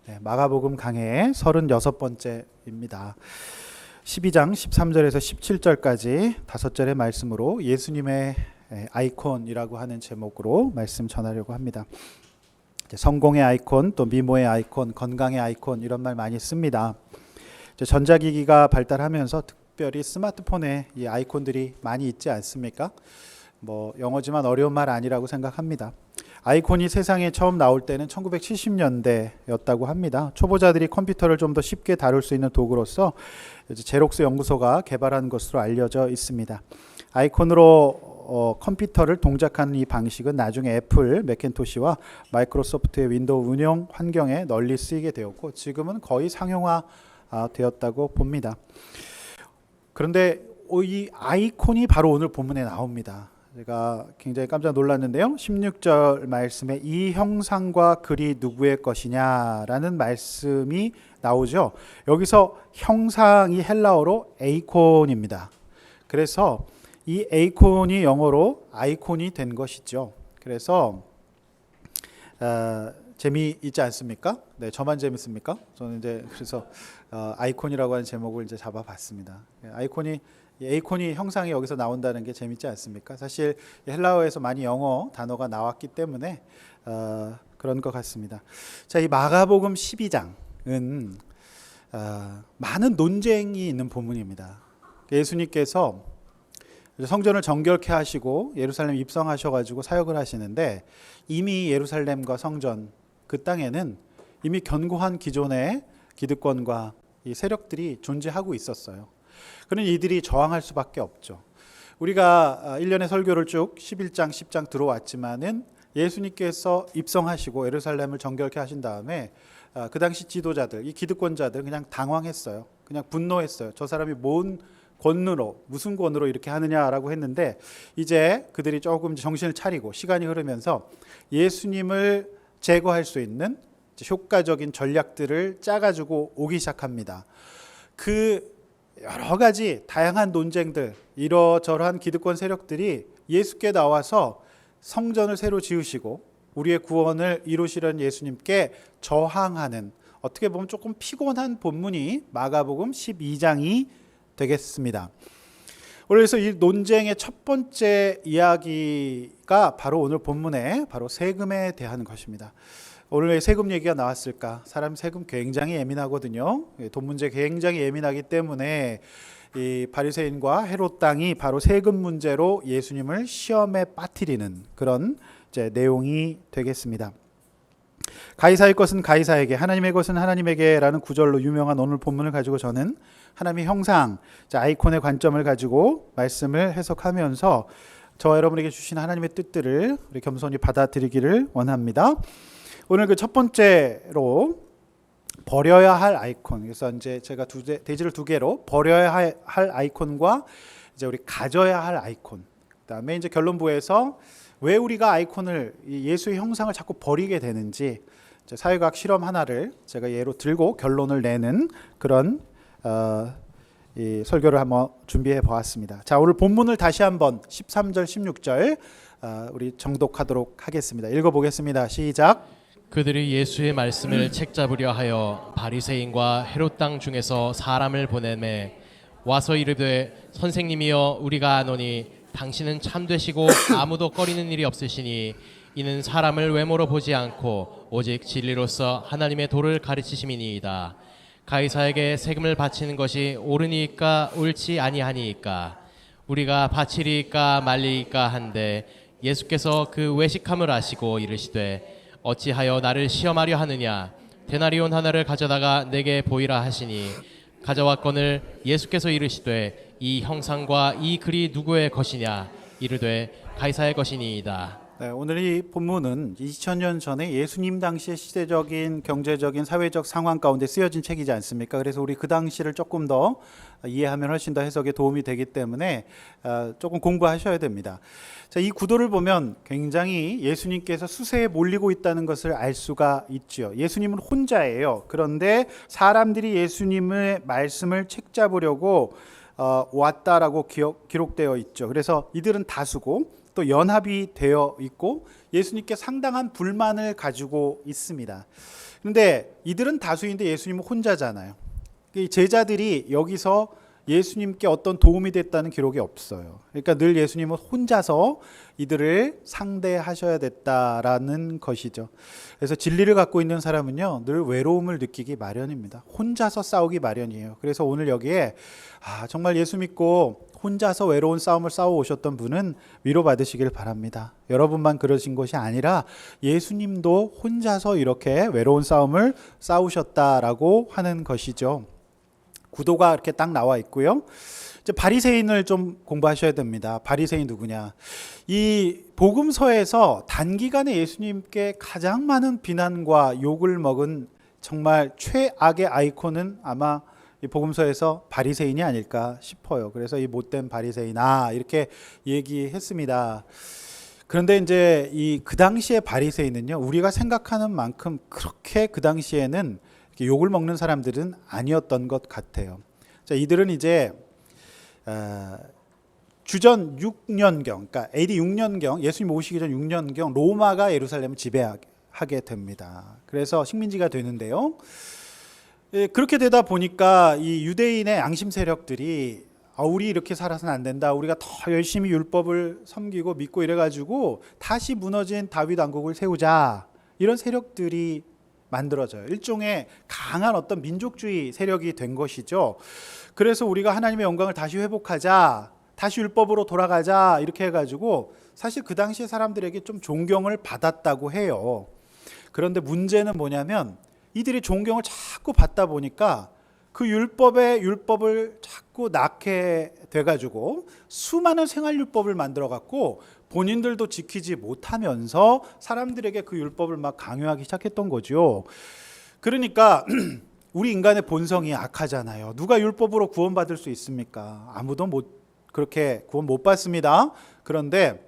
마가복음 강해의 36번째입니다. 12장 13절에서 17절까지 5절의 말씀으로 예수님의 아이콘이라고 하는 제목으로 말씀 전하려고 합니다. 성공의 아이콘, 또 미모의 아이콘, 건강의 아이콘 이런 말 많이 씁니다. 전자기기가 발달하면서 특별히 스마트폰에 이 아이콘들이 많이 있지 않습니까? 영어지만 어려운 말 아니라고 생각합니다. 아이콘이 세상에 처음 나올 때는 1970년대였다고 합니다. 초보자들이 컴퓨터를 좀 더 쉽게 다룰 수 있는 도구로서 제록스 연구소가 개발한 것으로 알려져 있습니다. 아이콘으로 컴퓨터를 동작하는 이 방식은 나중에 애플 맥킨토시와 마이크로소프트의 윈도우 운영 환경에 널리 쓰이게 되었고 지금은 거의 상용화 되었다고 봅니다. 그런데 이 아이콘이 바로 오늘 본문에 나옵니다. 제가 굉장히 깜짝 놀랐는데요. 16절 말씀에 이 형상과 글이 누구의 것이냐라는 말씀이 나오죠. 여기서 형상이 헬라어로 에이콘입니다. 그래서 이 에이콘이 영어로 아이콘이 된 것이죠. 그래서 재미있지 않습니까? 네, 저만 재밌습니까? 저는 그래서 아이콘이라고 하는 제목을 잡아봤습니다. 에이콘이 형상이 여기서 나온다는 게 재밌지 않습니까? 사실 헬라어에서 많이 영어 단어가 나왔기 때문에 그런 것 같습니다. 자, 이 마가복음 12장은 많은 논쟁이 있는 본문입니다. 예수님께서 성전을 정결케 하시고 예루살렘 입성하셔가지고 사역을 하시는데 이미 예루살렘과 성전 그 땅에는 이미 견고한 기존의 기득권과 이 세력들이 존재하고 있었어요. 그런 이들이 저항할 수밖에 없죠. 우리가 1년의 설교를 쭉 11장, 10장 들어왔지만은 예수님께서 입성하시고 예루살렘을 정결케 하신 다음에 그 당시 지도자들, 이 기득권자들 그냥 당황했어요. 그냥 분노했어요. 저 사람이 뭔 권으로, 무슨 권으로 이렇게 하느냐라고 했는데 이제 그들이 조금 정신을 차리고 시간이 흐르면서 예수님을 제거할 수 있는 효과적인 전략들을 짜가지고 오기 시작합니다. 그 여러 가지 다양한 논쟁들, 이러저러한 기득권 세력들이 예수께 나와서 성전을 새로 지으시고 우리의 구원을 이루시려는 예수님께 저항하는, 어떻게 보면 조금 피곤한 본문이 마가복음 12장이 되겠습니다. 그래서 이 논쟁의 첫 번째 이야기가 바로 오늘 본문에 바로 세금에 대한 것입니다. 오늘 왜 세금 얘기가 나왔을까? 사람 세금 굉장히 예민하거든요. 돈 문제 굉장히 예민하기 때문에 이 바리새인과 헤롯 당이 바로 세금 문제로 예수님을 시험에 빠뜨리는 그런 내용이 되겠습니다. 가이사의 것은 가이사에게, 하나님의 것은 하나님에게라는 구절로 유명한 오늘 본문을 가지고 저는 하나님의 형상, 아이콘의 관점을 가지고 말씀을 해석하면서 저와 여러분에게 주신 하나님의 뜻들을 우리 겸손히 받아들이기를 원합니다. 오늘 그 첫 번째로 버려야 할 아이콘. 그래서 제가 대지를 두 개로 버려야 할 아이콘과 우리 가져야 할 아이콘. 그다음에 결론부에서 왜 우리가 아이콘을, 예수의 형상을 자꾸 버리게 되는지 사회과학 실험 하나를 제가 예로 들고 결론을 내는 그런 이 설교를 한번 준비해 보았습니다. 자, 오늘 본문을 다시 한번 13절, 16절 우리 정독하도록 하겠습니다. 읽어보겠습니다. 시작. 그들이 예수의 말씀을 책잡으려 하여 바리새인과 헤롯 당 중에서 사람을 보내매 와서 이르되 선생님이여 우리가 아노니 당신은 참되시고 아무도 꺼리는 일이 없으시니 이는 사람을 외모로 보지 않고 오직 진리로서 하나님의 도를 가르치심이니이다. 가이사에게 세금을 바치는 것이 옳으니까 옳지 아니하니이까 우리가 바치리이까 말리이까 한데 예수께서 그 외식함을 아시고 이르시되 어찌하여 나를 시험하려 하느냐 데나리온 하나를 가져다가 내게 보이라 하시니 가져왔거늘 예수께서 이르시되 이 형상과 이 글이 누구의 것이냐 이르되 가이사의 것이니이다. 네, 오늘 이 본문은 2000년 전에 예수님 당시의 시대적인 경제적인 사회적 상황 가운데 쓰여진 책이지 않습니까? 그래서 우리 그 당시를 조금 더 이해하면 훨씬 더 해석에 도움이 되기 때문에 조금 공부하셔야 됩니다. 자, 이 구도를 보면 굉장히 예수님께서 수세에 몰리고 있다는 것을 알 수가 있죠. 예수님은 혼자예요. 그런데 사람들이 예수님의 말씀을 책잡으려고 왔다라고 기록되어 있죠. 그래서 이들은 다수고 또 연합이 되어 있고 예수님께 상당한 불만을 가지고 있습니다. 근데 이들은 다수인데 예수님은 혼자잖아요. 이 제자들이 여기서 예수님께 어떤 도움이 됐다는 기록이 없어요. 그러니까 늘 예수님은 혼자서 이들을 상대하셔야 됐다라는 것이죠. 그래서 진리를 갖고 있는 사람은요, 늘 외로움을 느끼기 마련입니다. 혼자서 싸우기 마련이에요. 그래서 오늘 여기에 정말 예수 믿고 혼자서 외로운 싸움을 싸워 오셨던 분은 위로받으시길 바랍니다. 여러분만 그러신 것이 아니라 예수님도 혼자서 이렇게 외로운 싸움을 싸우셨다라고 하는 것이죠. 구도가 이렇게 딱 나와 있고요. 이제 바리새인을 좀 공부하셔야 됩니다. 바리새인 누구냐? 이 복음서에서 단기간에 예수님께 가장 많은 비난과 욕을 먹은 정말 최악의 아이콘은 아마 이 복음서에서 바리새인이 아닐까 싶어요. 그래서 이 못된 바리새인아 이렇게 얘기했습니다. 그런데 이제 그 당시의 바리새인은요, 우리가 생각하는 만큼 그렇게 그 당시에는 욕을 먹는 사람들은 아니었던 것 같아요. 자, 이들은 이제 주전 6년경, 그러니까 AD 6년경, 예수님 오시기 전 6년경 로마가 예루살렘을 지배하게 됩니다. 그래서 식민지가 되는데요. 그렇게 되다 보니까 이 유대인의 양심 세력들이 우리 이렇게 살아서는 안 된다. 우리가 더 열심히 율법을 섬기고 믿고 이래가지고 다시 무너진 다윗 왕국을 세우자. 이런 세력들이 만들어져요. 일종의 강한 어떤 민족주의 세력이 된 것이죠. 그래서 우리가 하나님의 영광을 다시 회복하자, 다시 율법으로 돌아가자 이렇게 해가지고 사실 그 당시에 사람들에게 좀 존경을 받았다고 해요. 그런데 문제는 뭐냐면 이들이 존경을 자꾸 받다 보니까 그 율법을 자꾸 낳게 돼가지고 수많은 생활율법을 만들어갖고 본인들도 지키지 못하면서 사람들에게 그 율법을 막 강요하기 시작했던 거죠. 그러니까 우리 인간의 본성이 악하잖아요. 누가 율법으로 구원받을 수 있습니까? 아무도 그렇게 구원 못 받습니다. 그런데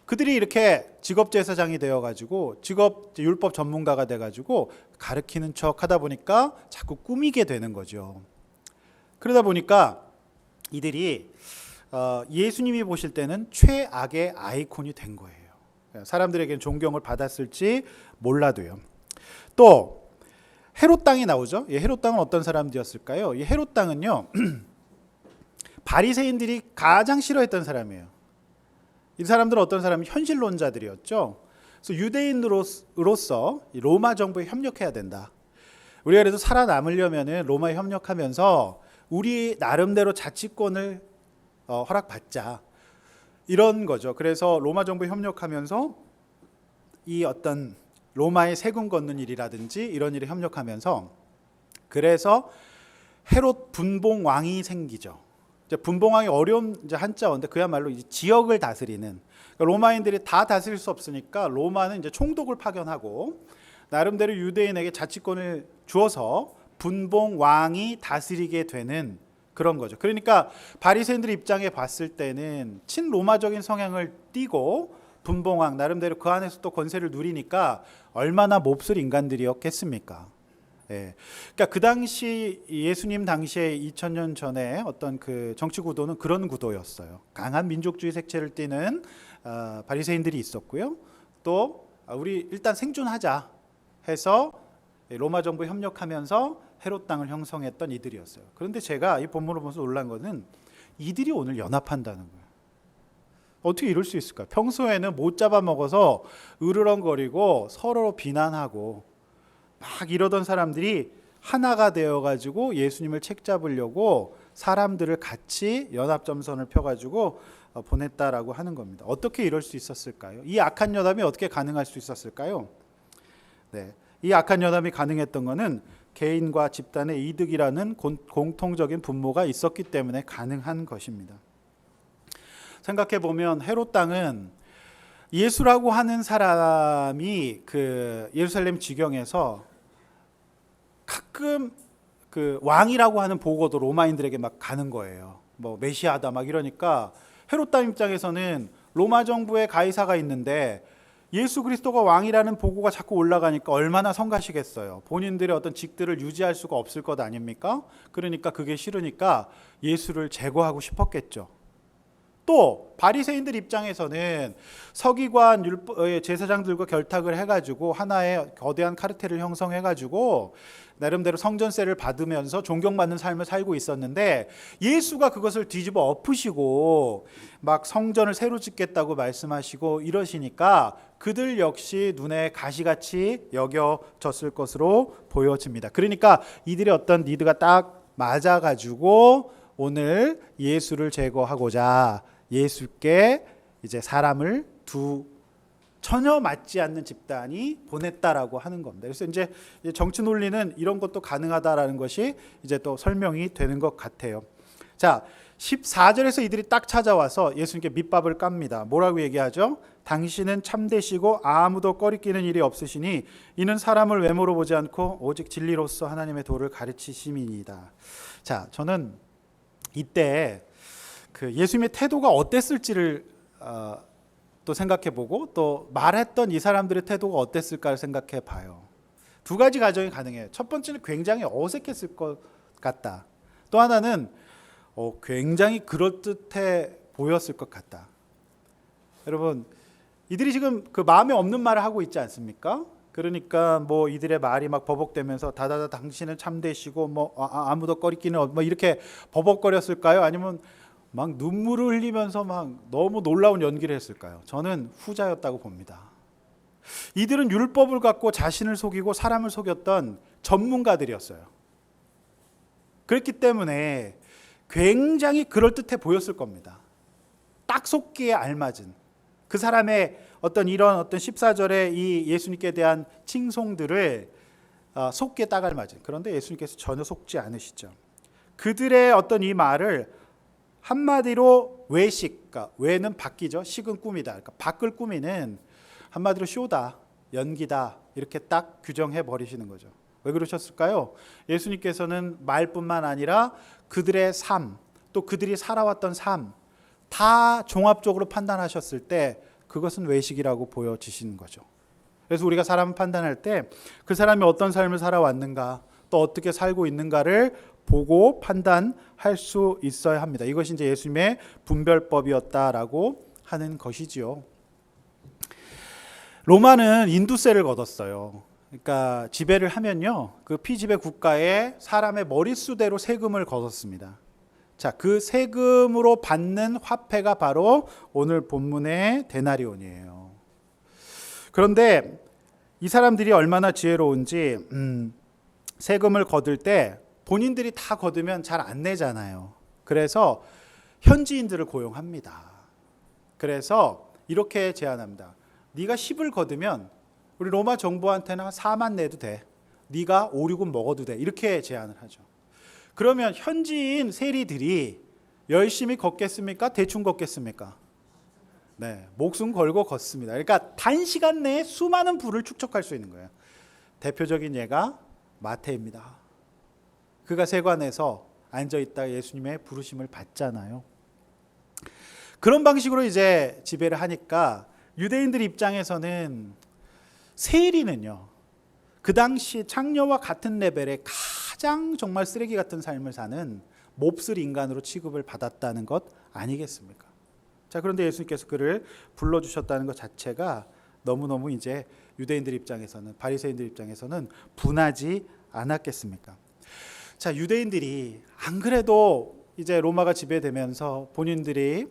그들이 이렇게 직업제사장이 되어가지고 율법 전문가가 돼가지고 가르치는 척 하다 보니까 자꾸 꾸미게 되는 거죠. 그러다 보니까 이들이 예수님이 보실 때는 최악의 아이콘이 된 거예요. 사람들에게는 존경을 받았을지 몰라도요. 또 헤롯 땅이 나오죠. 헤롯 땅은 어떤 사람들이었을까요? 이 헤롯 땅은요, 바리새인들이 가장 싫어했던 사람이에요. 이 사람들은 어떤 사람이 현실론자들이었죠. 그래서 유대인으로서 로마 정부에 협력해야 된다. 우리가 그래도 살아남으려면 로마에 협력하면서 우리 나름대로 자치권을 허락받자, 이런 거죠. 그래서 로마 정부에 협력하면서 이 어떤 로마의 세금 걷는 일이라든지 이런 일에 협력하면서, 그래서 헤롯 분봉 왕이 생기죠. 이제 분봉왕이 어려운 이제 한자어인데 그야말로 이제 지역을 다스리는, 그러니까 로마인들이 다 다스릴 수 없으니까 로마는 이제 총독을 파견하고 나름대로 유대인에게 자치권을 주어서 분봉왕이 다스리게 되는 그런 거죠. 그러니까 바리새인들 입장에 봤을 때는 친로마적인 성향을 띠고 분봉왕 나름대로 그 안에서 또 권세를 누리니까 얼마나 몹쓸 인간들이었겠습니까? 그러니까 그 당시 예수님 당시에 2000년 전에 어떤 그 정치 구도는 그런 구도였어요. 강한 민족주의 색채를 띠는 바리새인들이 있었고요. 또 우리 일단 생존하자 해서 로마 정부에 협력하면서 헤롯 땅을 형성했던 이들이었어요. 그런데 제가 이 본문을 보면서 놀란 거는 이들이 오늘 연합한다는 거예요. 어떻게 이럴 수 있을까요? 평소에는 못 잡아먹어서 으르렁거리고 서로 비난하고 막 이러던 사람들이 하나가 되어가지고 예수님을 책잡으려고 사람들을 같이 연합점선을 펴가지고 보냈다라고 하는 겁니다. 어떻게 이럴 수 있었을까요? 이 악한 연합이 어떻게 가능할 수 있었을까요? 이 악한 연합이 가능했던 것은 개인과 집단의 이득이라는 공통적인 분모가 있었기 때문에 가능한 것입니다. 생각해 보면 헤롯 땅은 예수라고 하는 사람이 그 예루살렘 지경에서 가끔 그 왕이라고 하는 보고도 로마인들에게 막 가는 거예요. 뭐 메시아다 막 이러니까 헤롯 땅 입장에서는 로마 정부에 가이사가 있는데 예수 그리스도가 왕이라는 보고가 자꾸 올라가니까 얼마나 성가시겠어요. 본인들의 어떤 직들을 유지할 수가 없을 것 아닙니까? 그러니까 그게 싫으니까 예수를 제거하고 싶었겠죠. 또 바리새인들 입장에서는 서기관 제사장들과 결탁을 해가지고 하나의 거대한 카르텔을 형성해가지고 나름대로 성전세를 받으면서 존경받는 삶을 살고 있었는데, 예수가 그것을 뒤집어 엎으시고 막 성전을 새로 짓겠다고 말씀하시고 이러시니까 그들 역시 눈에 가시같이 여겨졌을 것으로 보여집니다. 그러니까 이들의 어떤 니드가 딱 맞아가지고 오늘 예수를 제거하고자 예수께 이제 사람을 전혀 맞지 않는 집단이 보냈다라고 하는 겁니다. 그래서 이제 정치 논리는 이런 것도 가능하다라는 것이 이제 또 설명이 되는 것 같아요. 자, 14절에서 이들이 딱 찾아와서 예수님께 밑밥을 깝니다. 뭐라고 얘기하죠? 당신은 참되시고 아무도 꺼리끼는 일이 없으시니 이는 사람을 외모로 보지 않고 오직 진리로서 하나님의 도를 가르치심이니이다. 자, 저는 이때 그 예수님의 태도가 어땠을지를 또 생각해보고 또 말했던 이 사람들의 태도가 어땠을까를 생각해봐요. 두 가지 가정이 가능해요. 첫 번째는 굉장히 어색했을 것 같다. 또 하나는 굉장히 그럴듯해 보였을 것 같다. 여러분, 이들이 지금 그 마음에 없는 말을 하고 있지 않습니까? 그러니까 뭐 이들의 말이 막 버벅대면서 다다다 당신은 참되시고 뭐 아무도 꺼리끼는 뭐 이렇게 버벅거렸을까요? 아니면 막 눈물을 흘리면서 막 너무 놀라운 연기를 했을까요? 저는 후자였다고 봅니다. 이들은 율법을 갖고 자신을 속이고 사람을 속였던 전문가들이었어요. 그렇기 때문에 굉장히 그럴듯해 보였을 겁니다. 딱 속기에 알맞은 그 사람의 어떤 이런 어떤 14절의 이 예수님께 대한 칭송들을 속기에 딱 알맞은, 그런데 예수님께서 전혀 속지 않으시죠. 그들의 어떤 이 말을 한마디로 외식, 그러니까 외는 바뀌죠. 식은 꿈이다. 그러니까 밖을 꾸미는 한마디로 쇼다, 연기다, 이렇게 딱 규정해 버리시는 거죠. 왜 그러셨을까요? 예수님께서는 말뿐만 아니라 그들의 삶, 또 그들이 살아왔던 삶 다 종합적으로 판단하셨을 때 그것은 외식이라고 보여지시는 거죠. 그래서 우리가 사람을 판단할 때 그 사람이 어떤 삶을 살아왔는가, 또 어떻게 살고 있는가를 보고 판단할 수 있어야 합니다. 이것이 이제 예수님의 분별법이었다라고 하는 것이지요. 로마는 인두세를 걷었어요. 그러니까 지배를 하면요, 그 피지배 국가에 사람의 머릿수대로 세금을 걷었습니다. 자, 그 세금으로 받는 화폐가 바로 오늘 본문의 데나리온이에요. 그런데 이 사람들이 얼마나 지혜로운지 세금을 거둘 때 본인들이 다 거두면 잘 안 내잖아요. 그래서 현지인들을 고용합니다. 그래서 이렇게 제안합니다. 네가 10을 거두면 우리 로마 정부한테는 4만 내도 돼. 네가 5, 6은 먹어도 돼. 이렇게 제안을 하죠. 그러면 현지인 세리들이 열심히 걷겠습니까? 대충 걷겠습니까? 네, 목숨 걸고 걷습니다. 그러니까 단시간 내에 수많은 부를 축적할 수 있는 거예요. 대표적인 예가 마태입니다. 그가 세관에서 앉아있다 예수님의 부르심을 받잖아요. 그런 방식으로 이제 지배를 하니까 유대인들 입장에서는 세리는요, 그 당시 창녀와 같은 레벨의 가장 정말 쓰레기 같은 삶을 사는 몹쓸 인간으로 취급을 받았다는 것 아니겠습니까? 자, 그런데 예수님께서 그를 불러주셨다는 것 자체가 너무너무 이제 유대인들 입장에서는, 바리새인들 입장에서는 분하지 않았겠습니까? 자, 유대인들이 안 그래도 이제 로마가 지배되면서 본인들이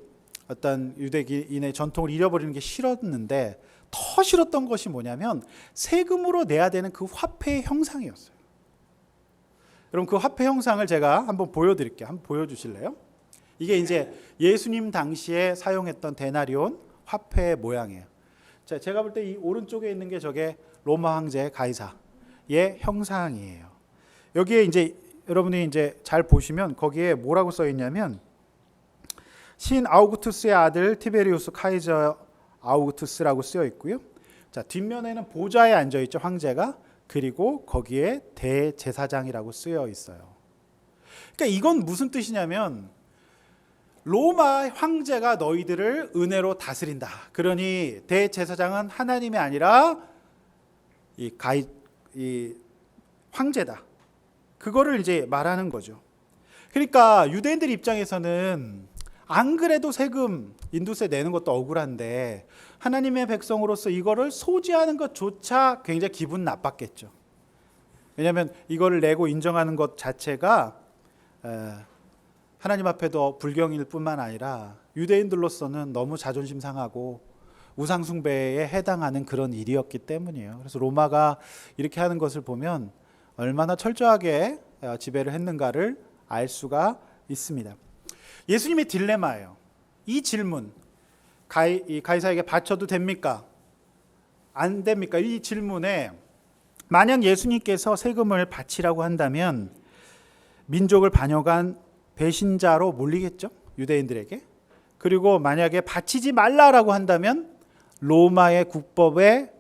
어떤 유대인의 전통을 잃어버리는 게 싫었는데, 더 싫었던 것이 뭐냐면 세금으로 내야 되는 그 화폐의 형상이었어요. 여러분, 그 화폐 형상을 제가 한번 보여드릴게요. 한번 보여주실래요? 이게 이제 예수님 당시에 사용했던 데나리온 화폐의 모양이에요. 자, 제가 볼 때 이 오른쪽에 있는 게 저게 로마 황제 가이사의 형상이에요. 여기에 이제 여러분이 이제 잘 보시면 거기에 뭐라고 써 있냐면 신 아우구투스의 아들 티베리우스 카이저 아우구투스라고 쓰여 있고요. 자, 뒷면에는 보좌에 앉아 있죠, 황제가. 그리고 거기에 대제사장이라고 쓰여 있어요. 그러니까 이건 무슨 뜻이냐면 로마 황제가 너희들을 은혜로 다스린다. 그러니 대제사장은 하나님이 아니라 이 황제다. 그거를 이제 말하는 거죠. 그러니까 유대인들 입장에서는 안 그래도 세금, 인도세 내는 것도 억울한데 하나님의 백성으로서 이거를 소지하는 것조차 굉장히 기분 나빴겠죠. 왜냐하면 이거를 내고 인정하는 것 자체가 하나님 앞에도 불경일 뿐만 아니라 유대인들로서는 너무 자존심 상하고 우상 숭배에 해당하는 그런 일이었기 때문이에요. 그래서 로마가 이렇게 하는 것을 보면 얼마나 철저하게 지배를 했는가를 알 수가 있습니다. 예수님의 딜레마예요. 이 질문, 가이사에게 바쳐도 됩니까? 안 됩니까? 이 질문에 만약 예수님께서 세금을 바치라고 한다면 민족을 반역한 배신자로 몰리겠죠? 유대인들에게. 그리고 만약에 바치지 말라라고 한다면 로마의 국법에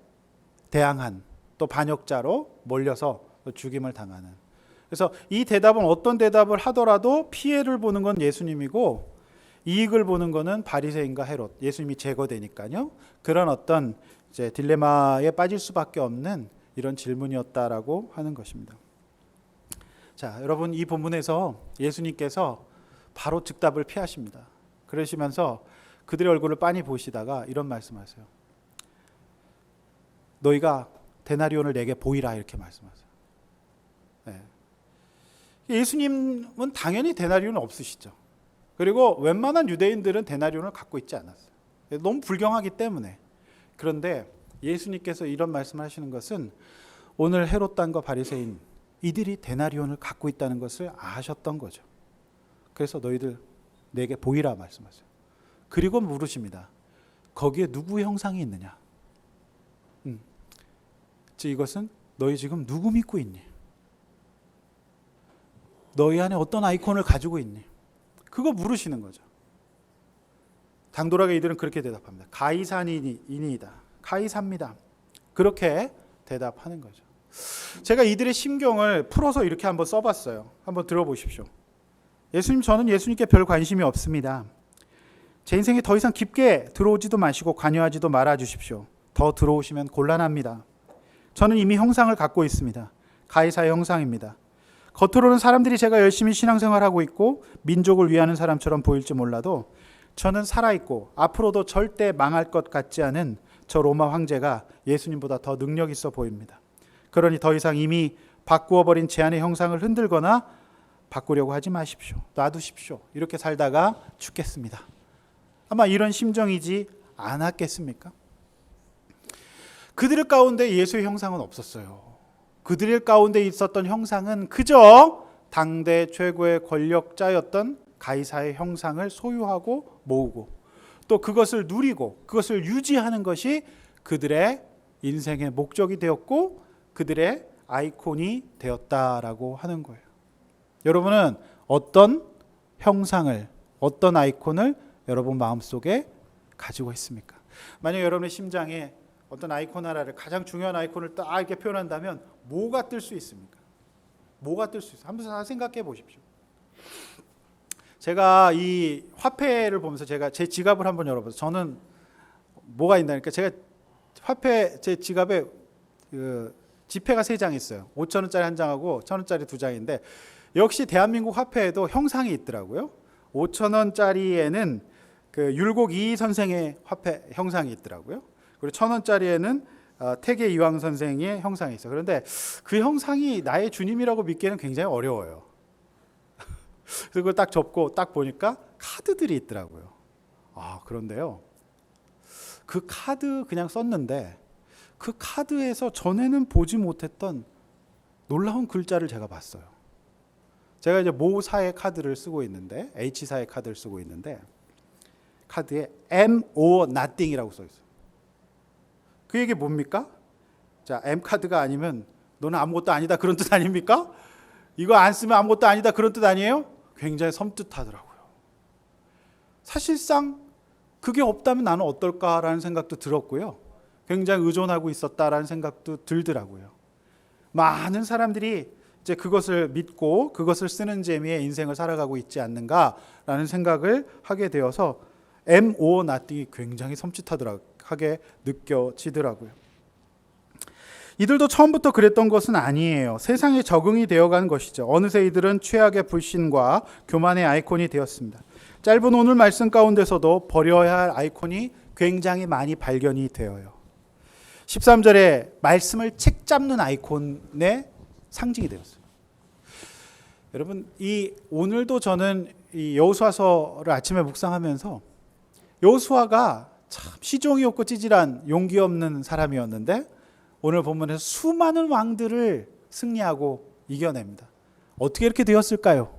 대항한 또 반역자로 몰려서 죽임을 당하는. 그래서 이 대답은 어떤 대답을 하더라도 피해를 보는 건 예수님이고 이익을 보는 거는 바리새인과 헤롯, 예수님이 제거되니까요. 그런 어떤 이제 딜레마에 빠질 수밖에 없는 이런 질문이었다라고 하는 것입니다. 자, 여러분 이 본문에서 예수님께서 바로 즉답을 피하십니다. 그러시면서 그들의 얼굴을 빤히 보시다가 이런 말씀하세요. 너희가 데나리온을 내게 보이라 이렇게 말씀하세요. 네. 예수님은 당연히 데나리온은 없으시죠. 그리고 웬만한 유대인들은 데나리온을 갖고 있지 않았어요. 너무 불경하기 때문에. 그런데 예수님께서 이런 말씀을 하시는 것은 오늘 헤롯당과 바리새인 이들이 데나리온을 갖고 있다는 것을 아셨던 거죠. 그래서 너희들 내게 보이라 말씀하세요. 그리고 물으십니다. 거기에 누구의 형상이 있느냐? 즉 이것은 너희 지금 누구 믿고 있니? 너희 안에 어떤 아이콘을 가지고 있니? 그거 물으시는 거죠. 당돌하게 이들은 그렇게 대답합니다. 가이사니이다. 가이사입니다. 그렇게 대답하는 거죠. 제가 이들의 심경을 풀어서 이렇게 한번 써봤어요. 한번 들어보십시오. 예수님, 저는 예수님께 별 관심이 없습니다. 제 인생에 더 이상 깊게 들어오지도 마시고 관여하지도 말아 주십시오. 더 들어오시면 곤란합니다. 저는 이미 형상을 갖고 있습니다. 가이사의 형상입니다. 겉으로는 사람들이 제가 열심히 신앙생활하고 있고 민족을 위하는 사람처럼 보일지 몰라도 저는 살아있고 앞으로도 절대 망할 것 같지 않은 저 로마 황제가 예수님보다 더 능력 있어 보입니다. 그러니 더 이상 이미 바꾸어버린 제 안의 형상을 흔들거나 바꾸려고 하지 마십시오. 놔두십시오. 이렇게 살다가 죽겠습니다. 아마 이런 심정이지 않았겠습니까? 그들 가운데 예수의 형상은 없었어요. 그들 가운데 있었던 형상은 그저 당대 최고의 권력자였던 가이사의 형상을 소유하고 모으고 또 그것을 누리고 그것을 유지하는 것이 그들의 인생의 목적이 되었고 그들의 아이콘이 되었다라고 하는 거예요. 여러분은 어떤 형상을, 어떤 아이콘을 여러분 마음속에 가지고 있습니까? 만약 여러분의 심장에 어떤 아이콘 하나를, 가장 중요한 아이콘을 딱 이렇게 표현한다면 뭐가 뜰 수 있습니까? 뭐가 뜰 수 있어요? 한번 생각해 보십시오. 제가 이 화폐를 보면서 제가 제 지갑을 한번 열어보세요. 저는 뭐가 있나니까 제가 화폐, 제 지갑에 지폐가 3장 있어요. 5,000원짜리 한 장하고 1,000원짜리 2장인데 역시 대한민국 화폐에도 형상이 있더라고요. 5,000원짜리에는 그 율곡 이 선생의 화폐 형상이 있더라고요. 그리고 1,000원짜리에는 태계 이황 선생의 형상이 있어요. 그런데 그 형상이 나의 주님이라고 믿기에는 굉장히 어려워요. 그걸 딱 접고 딱 보니까 카드들이 있더라고요. 그런데요. 그 카드 그냥 썼는데 그 카드에서 전에는 보지 못했던 놀라운 글자를 제가 봤어요. 제가 이제 모사의 카드를 쓰고 있는데 H사의 카드를 쓰고 있는데 카드에 M or nothing이라고 써 있어요. 그 얘기 뭡니까? 자, M 카드가 아니면 너는 아무것도 아니다 그런 뜻 아닙니까? 이거 안 쓰면 아무것도 아니다 그런 뜻 아니에요? 굉장히 섬뜩하더라고요. 사실상 그게 없다면 나는 어떨까라는 생각도 들었고요. 굉장히 의존하고 있었다라는 생각도 들더라고요. 많은 사람들이 이제 그것을 믿고 그것을 쓰는 재미에 인생을 살아가고 있지 않는가라는 생각을 하게 되어서 M or nothing이 굉장히 섬찟하게 느껴지더라고요. 이들도 처음부터 그랬던 것은 아니에요. 세상에 적응이 되어간 것이죠. 어느새 이들은 최악의 불신과 교만의 아이콘이 되었습니다. 짧은 오늘 말씀 가운데서도 버려야 할 아이콘이 굉장히 많이 발견이 되어요. 13절에 말씀을 책잡는 아이콘의 상징이 되었어요. 여러분, 오늘도 저는 이 여호수아서를 아침에 묵상하면서 여호수아가 참 시종이 없고 찌질한 용기 없는 사람이었는데 오늘 본문에서 수많은 왕들을 승리하고 이겨냅니다. 어떻게 이렇게 되었을까요?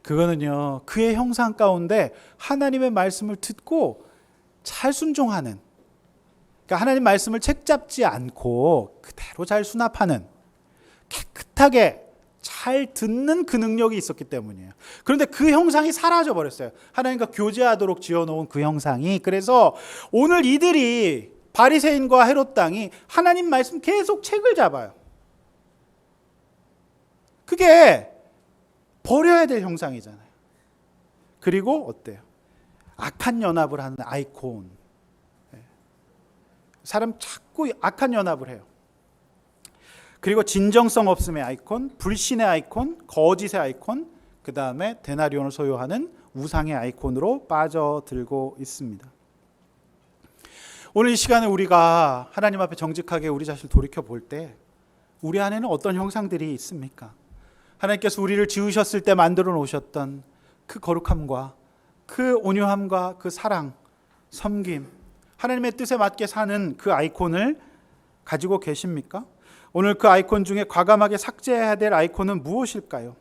그거는요, 그의 형상 가운데 하나님의 말씀을 듣고 잘 순종하는, 그러니까 하나님 말씀을 책잡지 않고 그대로 잘 수납하는, 깨끗하게 잘 듣는 그 능력이 있었기 때문이에요. 그런데 그 형상이 사라져 버렸어요. 하나님과 교제하도록 지어놓은 그 형상이. 그래서 오늘 이들이 바리새인과 헤롯 당이 하나님 말씀 계속 책을 잡아요. 그게 버려야 될 형상이잖아요. 그리고 어때요? 악한 연합을 하는 아이콘. 사람 자꾸 악한 연합을 해요. 그리고 진정성 없음의 아이콘, 불신의 아이콘, 거짓의 아이콘, 그 다음에 데나리온을 소유하는 우상의 아이콘으로 빠져들고 있습니다. 오늘 이 시간에 우리가 하나님 앞에 정직하게 우리 자신을 돌이켜 볼 때 우리 안에는 어떤 형상들이 있습니까? 하나님께서 우리를 지으셨을 때 만들어 놓으셨던 그 거룩함과 그 온유함과 그 사랑, 섬김, 하나님의 뜻에 맞게 사는 그 아이콘을 가지고 계십니까? 오늘 그 아이콘 중에 과감하게 삭제해야 될 아이콘은 무엇일까요?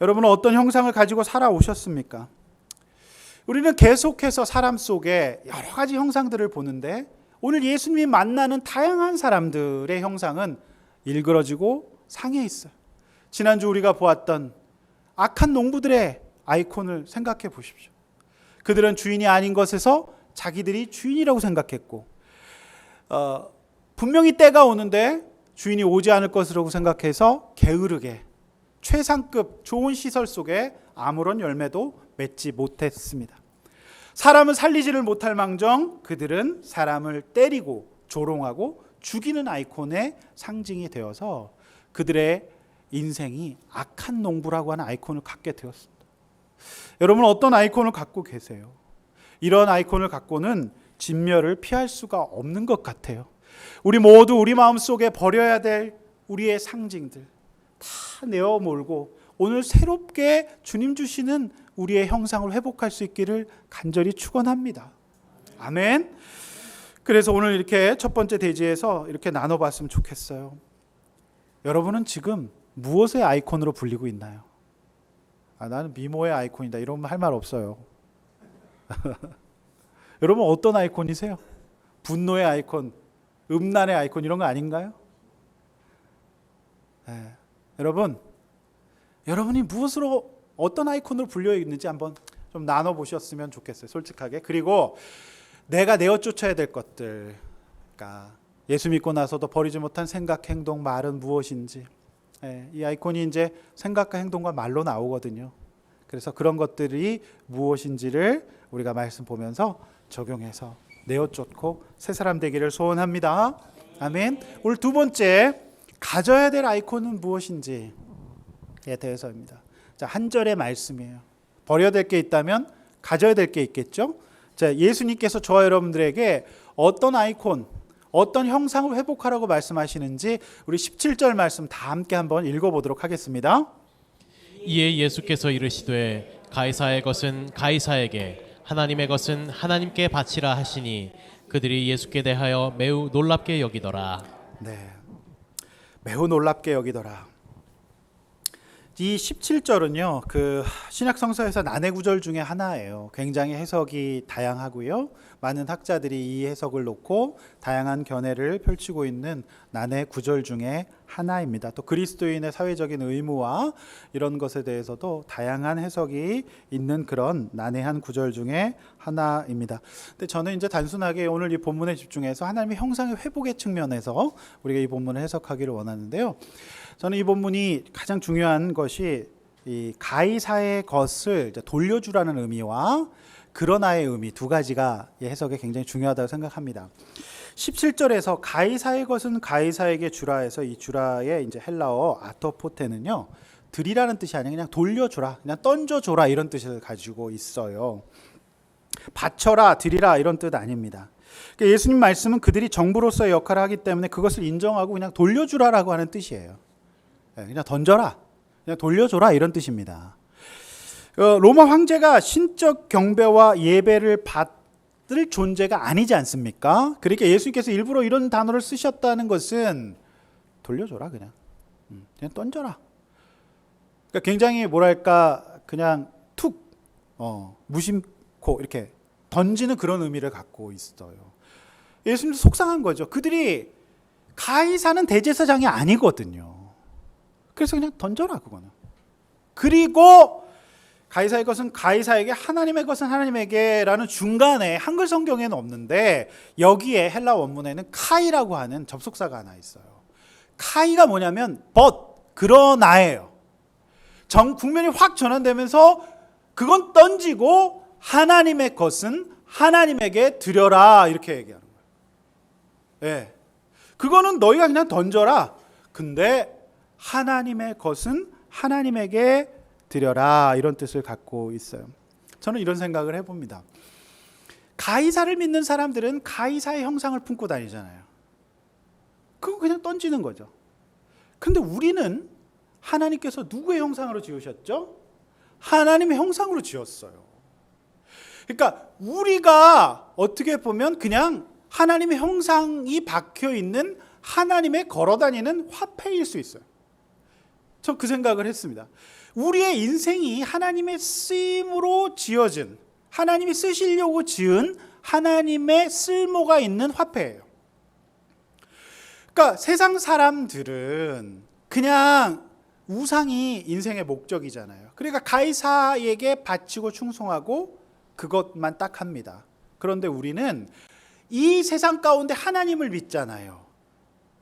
여러분은 어떤 형상을 가지고 살아오셨습니까? 우리는 계속해서 사람 속에 여러 가지 형상들을 보는데 오늘 예수님이 만나는 다양한 사람들의 형상은 일그러지고 상해 있어요. 지난주 우리가 보았던 악한 농부들의 아이콘을 생각해 보십시오. 그들은 주인이 아닌 것에서 자기들이 주인이라고 생각했고 분명히 때가 오는데 주인이 오지 않을 것이라고 생각해서 게으르게 최상급 좋은 시설 속에 아무런 열매도 맺지 못했습니다. 사람을 살리지를 못할 망정 그들은 사람을 때리고 조롱하고 죽이는 아이콘의 상징이 되어서 그들의 인생이 악한 농부라고 하는 아이콘을 갖게 되었습니다. 여러분은 어떤 아이콘을 갖고 계세요? 이런 아이콘을 갖고는 진멸을 피할 수가 없는 것 같아요. 우리 모두 우리 마음속에 버려야 될 우리의 상징들 다 내어 몰고 오늘 새롭게 주님 주시는 우리의 형상을 회복할 수 있기를 간절히 축원합니다. 아멘. 그래서 오늘 이렇게 첫 번째 대지에서 이렇게 나눠봤으면 좋겠어요. 여러분은 지금 무엇의 아이콘으로 불리고 있나요? 나는 미모의 아이콘이다 이러면 할 말 없어요. 여러분 어떤 아이콘이세요? 분노의 아이콘, 음란의 아이콘 이런 거 아닌가요? 네. 여러분이 무엇으로 어떤 아이콘으로 불려 있는지 한번 좀 나눠 보셨으면 좋겠어요. 솔직하게. 그리고 내가 내어 쫓아야 될 것들, 그러니까 예수 믿고 나서도 버리지 못한 생각, 행동, 말은 무엇인지. 이 아이콘이 이제 생각과 행동과 말로 나오거든요. 그래서 그런 것들이 무엇인지를 우리가 말씀 보면서 적용해서 내어 쫓고 새 사람 되기를 소원합니다. 아멘. 오늘 두 번째 가져야 될 아이콘은 무엇인지에 대해서입니다. 자, 한 절의 말씀이에요. 버려야 될 게 있다면 가져야 될 게 있겠죠. 자, 예수님께서 저와 여러분들에게 어떤 아이콘, 어떤 형상을 회복하라고 말씀하시는지 우리 17절 말씀 다 함께 한번 읽어보도록 하겠습니다. 이에 예수께서 이르시되 가이사의 것은 가이사에게 하나님의 것은 하나님께 바치라 하시니 그들이 예수께 대하여 매우 놀랍게 여기더라. 네, 매우 놀랍게 여기더라. 이 17절은요, 그 신약 성서에서 난해 구절 중에 하나예요. 굉장히 해석이 다양하고요. 많은 학자들이 이 해석을 놓고 다양한 견해를 펼치고 있는 난해 구절 중에 하나입니다. 또 그리스도인의 사회적인 의무와 이런 것에 대해서도 다양한 해석이 있는 그런 난해한 구절 중에 하나입니다. 근데 저는 이제 단순하게 오늘 이 본문에 집중해서 하나님의 형상의 회복의 측면에서 우리가 이 본문을 해석하기를 원하는데요. 저는 이 본문이 가장 중요한 것이 이 가이사의 것을 돌려주라는 의미와 그러나의 의미 두 가지가 해석에 굉장히 중요하다고 생각합니다. 17절에서 가이사의 것은 가이사에게 주라 해서 이 주라의 이제 헬라어 아토포테는요 드리라는 뜻이 아니라 그냥 돌려줘라, 그냥 던져줘라 이런 뜻을 가지고 있어요. 바쳐라, 드리라 이런 뜻 아닙니다. 그러니까 예수님 말씀은 그들이 정부로서의 역할을 하기 때문에 그것을 인정하고 그냥 돌려주라라고 하는 뜻이에요. 그냥 던져라, 그냥 돌려줘라 이런 뜻입니다. 로마 황제가 신적 경배와 예배를 받을 존재가 아니지 않습니까? 그러니까 예수님께서 일부러 이런 단어를 쓰셨다는 것은 돌려줘라, 그냥 던져라. 그러니까 굉장히 뭐랄까 그냥 툭 무심코 이렇게 던지는 그런 의미를 갖고 있어요. 예수님도 속상한 거죠. 그들이 가이사는 대제사장이 아니거든요. 그래서 그냥 던져라, 그거는. 그리고 가이사의 것은 가이사에게, 하나님의 것은 하나님에게라는 중간에 한글 성경에는 없는데 여기에 헬라 원문에는 카이라고 하는 접속사가 하나 있어요. 카이가 뭐냐면 but, 그러나예요. 국면이 확 전환되면서 그건 던지고 하나님의 것은 하나님에게 드려라 이렇게 얘기하는 거예요. 예. 그거는 너희가 그냥 던져라. 근데 하나님의 것은 하나님에게 드려라 이런 뜻을 갖고 있어요. 저는 이런 생각을 해봅니다. 가이사를 믿는 사람들은 가이사의 형상을 품고 다니잖아요. 그거 그냥 던지는 거죠. 근데 우리는 하나님께서 누구의 형상으로 지으셨죠? 하나님의 형상으로 지었어요. 그러니까 우리가 어떻게 보면 그냥 하나님의 형상이 박혀 있는 하나님의 걸어다니는 화폐일 수 있어요. 저 그 생각을 했습니다. 우리의 인생이 하나님의 쓰임으로 지어진, 하나님이 쓰시려고 지은 하나님의 쓸모가 있는 화폐예요. 그러니까 세상 사람들은 그냥 우상이 인생의 목적이잖아요. 그러니까 가이사에게 바치고 충성하고 그것만 딱 합니다. 그런데 우리는 이 세상 가운데 하나님을 믿잖아요.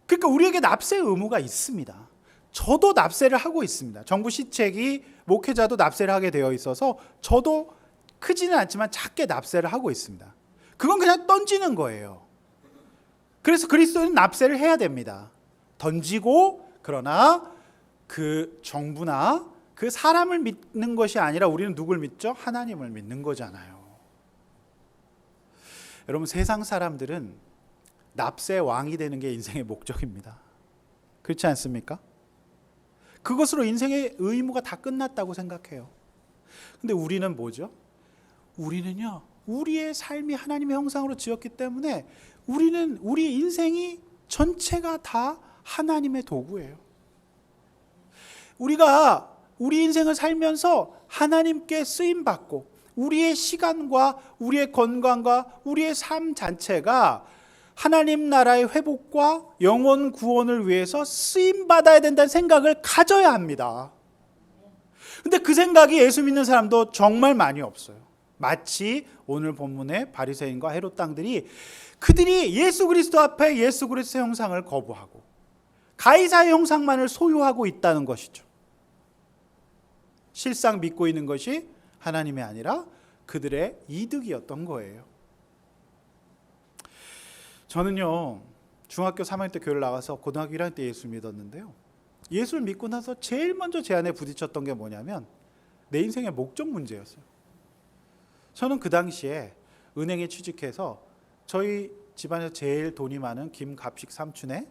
그러니까 우리에게 납세 의무가 있습니다. 저도 납세를 하고 있습니다. 정부 시책이 목회자도 납세를 하게 되어 있어서 저도 크지는 않지만 작게 납세를 하고 있습니다. 그건 그냥 던지는 거예요. 그래서 그리스도인은 납세를 해야 됩니다. 던지고, 그러나 그 정부나 그 사람을 믿는 것이 아니라 우리는 누굴 믿죠? 하나님을 믿는 거잖아요. 여러분, 세상 사람들은 납세 왕이 되는 게 인생의 목적입니다. 그렇지 않습니까? 그것으로 인생의 의무가 다 끝났다고 생각해요. 근데 우리는 뭐죠? 우리는요, 우리의 삶이 하나님의 형상으로 지었기 때문에 우리는 우리 인생이 전체가 다 하나님의 도구예요. 우리가 우리 인생을 살면서 하나님께 쓰임 받고 우리의 시간과 우리의 건강과 우리의 삶 자체가 하나님 나라의 회복과 영혼 구원을 위해서 쓰임 받아야 된다는 생각을 가져야 합니다. 근데 그 생각이 예수 믿는 사람도 정말 많이 없어요. 마치 오늘 본문의 바리새인과 헤롯 당들이 그들이 예수 그리스도 앞에 예수 그리스도의 형상을 거부하고 가이사의 형상만을 소유하고 있다는 것이죠. 실상 믿고 있는 것이 하나님이 아니라 그들의 이득이었던 거예요. 저는요, 중학교 3학년 때 교회를 나가서 고등학교 1학년 때 예수를 믿었는데요. 예수를 믿고 나서 제일 먼저 제 안에 부딪혔던 게 뭐냐면 내 인생의 목적 문제였어요. 저는 그 당시에 은행에 취직해서 저희 집안에서 제일 돈이 많은 김갑식 삼촌의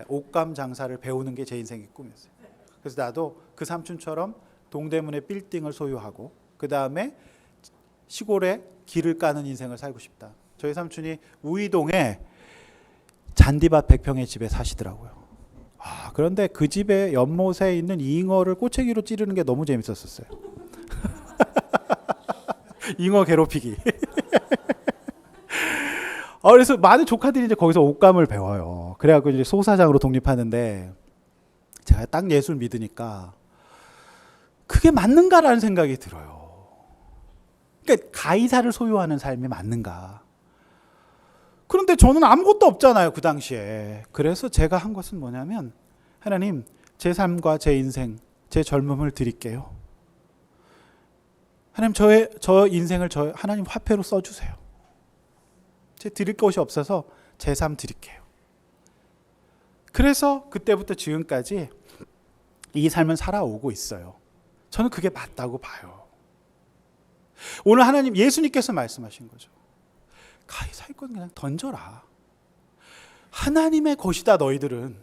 옷감 장사를 배우는 게 제 인생의 꿈이었어요. 그래서 나도 그 삼촌처럼 동대문의 빌딩을 소유하고 그 다음에 시골에 길을 까는 인생을 살고 싶다. 저희 삼촌이 우이동에 잔디밭 100평의 집에 사시더라고요. 그런데 그 집에 연못에 있는 잉어를 꼬챙이로 찌르는 게 너무 재밌었어요. 잉어 괴롭히기. 그래서 많은 조카들이 이제 거기서 옷감을 배워요. 그래갖고 이제 소사장으로 독립하는데 제가 딱 예수를 믿으니까 그게 맞는가라는 생각이 들어요. 그러니까 가이사를 소유하는 삶이 맞는가? 그런데 저는 아무것도 없잖아요, 그 당시에. 그래서 제가 한 것은 뭐냐면 하나님, 제 삶과 제 인생, 제 젊음을 드릴게요. 하나님, 저 인생을 하나님 화폐로 써주세요. 제 드릴 것이 없어서 제 삶 드릴게요. 그래서 그때부터 지금까지 이 삶을 살아오고 있어요. 저는 그게 맞다고 봐요. 오늘 하나님 예수님께서 말씀하신 거죠. 가이사의 건 그냥 던져라. 하나님의 것이다 너희들은.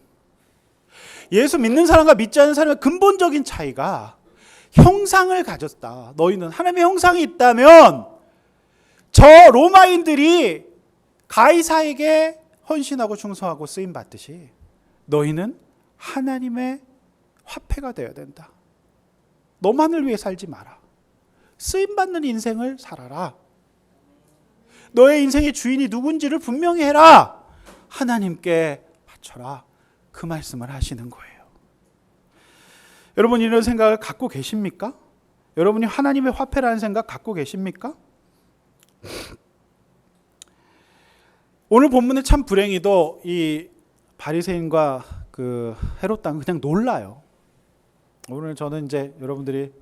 예수 믿는 사람과 믿지 않는 사람의 근본적인 차이가 형상을 가졌다. 너희는 하나님의 형상이 있다면 저 로마인들이 가이사에게 헌신하고 충성하고 쓰임 받듯이 너희는 하나님의 화폐가 되어야 된다. 너만을 위해 살지 마라. 쓰임 받는 인생을 살아라. 너의 인생의 주인이 누군지를 분명히 해라. 하나님께 바쳐라. 그 말씀을 하시는 거예요. 여러분 이런 생각을 갖고 계십니까? 여러분이 하나님의 화폐라는 생각 갖고 계십니까? 오늘 본문에 참 불행히도 이 바리새인과 그 헤롯 당은 그냥 놀라요. 오늘 저는 이제 여러분들이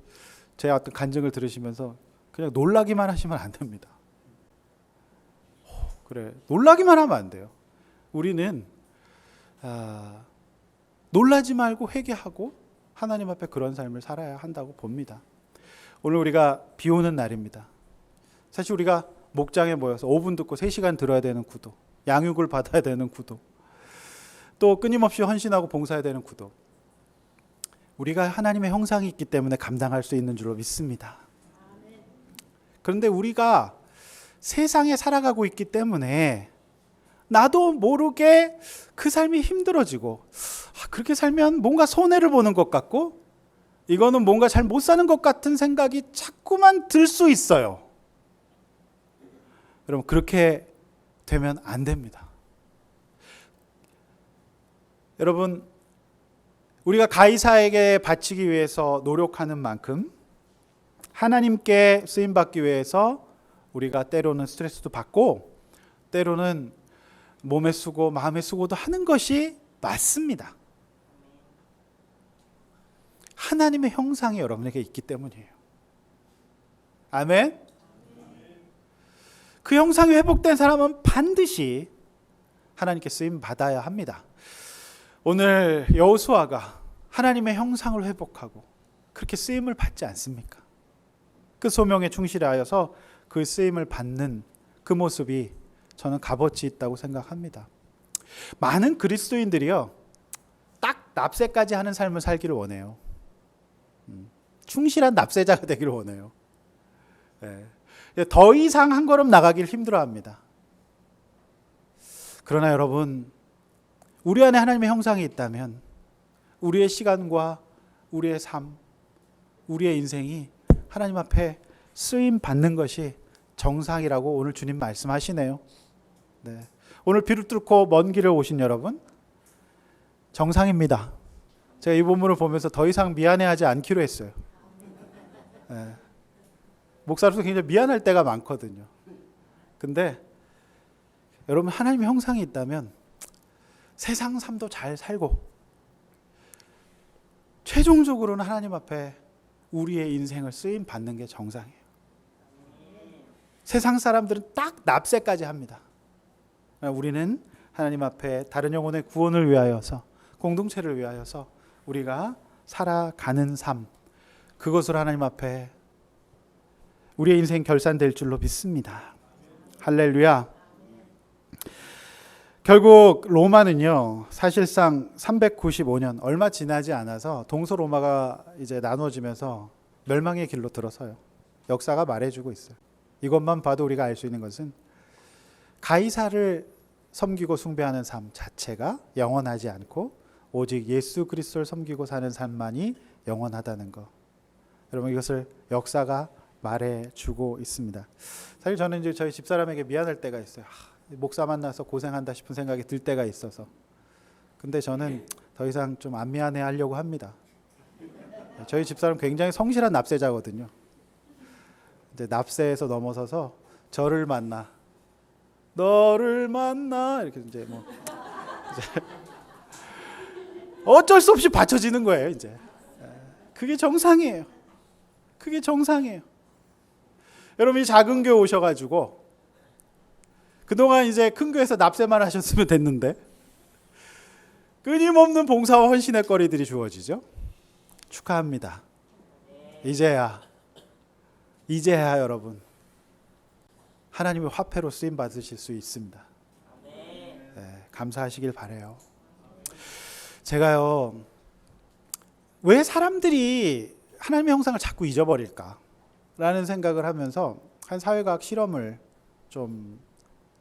제 어떤 간증을 들으시면서 그냥 놀라기만 하시면 안 됩니다. 그래, 놀라기만 하면 안 돼요. 우리는 놀라지 말고 회개하고 하나님 앞에 그런 삶을 살아야 한다고 봅니다. 오늘 우리가 비 오는 날입니다. 사실 우리가 목장에 모여서 5분 듣고 3시간 들어야 되는 구도, 양육을 받아야 되는 구도, 또 끊임없이 헌신하고 봉사해야 되는 구도, 우리가 하나님의 형상이 있기 때문에 감당할 수 있는 줄로 믿습니다. 그런데 우리가 세상에 살아가고 있기 때문에 나도 모르게 그 삶이 힘들어지고 그렇게 살면 뭔가 손해를 보는 것 같고 이거는 뭔가 잘 못 사는 것 같은 생각이 자꾸만 들 수 있어요. 여러분 그렇게 되면 안 됩니다. 여러분 우리가 가이사에게 바치기 위해서 노력하는 만큼 하나님께 쓰임받기 위해서 우리가 때로는 스트레스도 받고 때로는 몸의 수고, 마음의 수고도 하는 것이 맞습니다. 하나님의 형상이 여러분에게 있기 때문이에요. 아멘? 그 형상이 회복된 사람은 반드시 하나님께 쓰임 받아야 합니다. 오늘 여호수아가 하나님의 형상을 회복하고 그렇게 쓰임을 받지 않습니까? 그 소명에 충실하여서 그 쓰임을 받는 그 모습이 저는 값어치 있다고 생각합니다. 많은 그리스도인들이요, 딱 납세까지 하는 삶을 살기를 원해요. 충실한 납세자가 되기를 원해요. 네. 더 이상 한 걸음 나가기를 힘들어합니다. 그러나 여러분, 우리 안에 하나님의 형상이 있다면 우리의 시간과 우리의 삶, 우리의 인생이 하나님 앞에 쓰임 받는 것이 정상이라고 오늘 주님 말씀하시네요. 네. 오늘 비를 뚫고 먼 길을 오신 여러분, 정상입니다. 제가 이 본문을 보면서 더 이상 미안해하지 않기로 했어요. 네. 목사로서 굉장히 미안할 때가 많거든요. 근데 여러분 하나님의 형상이 있다면 세상 삶도 잘 살고 최종적으로는 하나님 앞에 우리의 인생을 쓰임 받는 게 정상이에요. 세상 사람들은 딱 납세까지 합니다. 우리는 하나님 앞에 다른 영혼의 구원을 위하여서, 공동체를 위하여서 우리가 살아가는 삶, 그것으로 하나님 앞에 우리의 인생 결산될 줄로 믿습니다. 할렐루야. 결국 로마는요, 사실상 395년 얼마 지나지 않아서 동서로마가 이제 나눠지면서 멸망의 길로 들어서요. 역사가 말해주고 있어요. 이것만 봐도 우리가 알 수 있는 것은 가이사를 섬기고 숭배하는 삶 자체가 영원하지 않고 오직 예수 그리스도를 섬기고 사는 삶만이 영원하다는 것. 여러분 이것을 역사가 말해주고 있습니다. 사실 저는 이제 저희 집사람에게 미안할 때가 있어요. 목사 만나서 고생한다 싶은 생각이 들 때가 있어서. 근데 저는 더 이상 좀 안 미안해 하려고 합니다. 저희 집사람 굉장히 성실한 납세자거든요. 이제 납세에서 넘어서서 저를 만나, 너를 만나 이렇게 이제 뭐 이제 어쩔 수 없이 받쳐지는 거예요. 이제 그게 정상이에요. 그게 정상이에요. 여러분이 작은 교회 오셔가지고 그동안 이제 큰 교회에서 납세만 하셨으면 됐는데 끊임없는 봉사와 헌신의 거리들이 주어지죠. 축하합니다. 이제야 여러분 하나님의 화폐로 쓰임 받으실 수 있습니다. 네, 감사하시길 바라요. 제가요, 왜 사람들이 하나님의 형상을 자꾸 잊어버릴까? 라는 생각을 하면서 한 사회과학 실험을 좀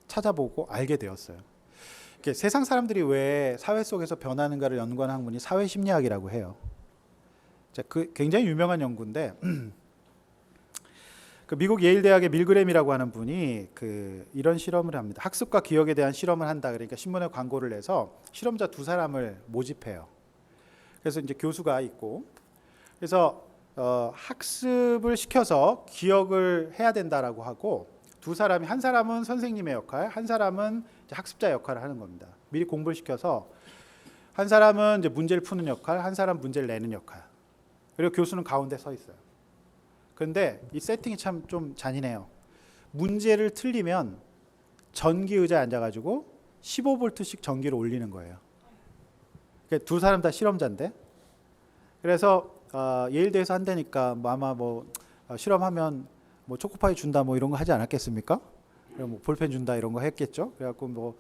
찾아보고 알게 되었어요. 세상 사람들이 왜 사회 속에서 변하는가를 연구하는 학문이 사회심리학이라고 해요. 그 굉장히 유명한 연구인데 그 미국 예일 대학의 밀그램이라고 하는 분이 이런 실험을 합니다. 학습과 기억에 대한 실험을 한다. 그러니까 신문에 광고를 내서 실험자 2사람을 모집해요. 그래서 이제 교수가 있고, 그래서 학습을 시켜서 기억을 해야 된다라고 하고, 2사람이, 한 사람은 선생님의 역할, 한 사람은 이제 학습자 역할을 하는 겁니다. 미리 공부를 시켜서 한 사람은 이제 문제를 푸는 역할, 한 사람은 문제를 내는 역할. 그리고 교수는 가운데 서 있어요. 그런데 이 세팅이 참 좀 잔인해요. 문제를 틀리면 전기 의자에 앉아가지고 15V씩 전기를 올리는 거예요. 그러니까 2사람 다 실험자인데. 그래서 예일대에서 한다니까 아마 실험하면 초코파이 준다 이런 거 하지 않았겠습니까? 그리고 볼펜 준다 이런 거 했겠죠. 그래갖고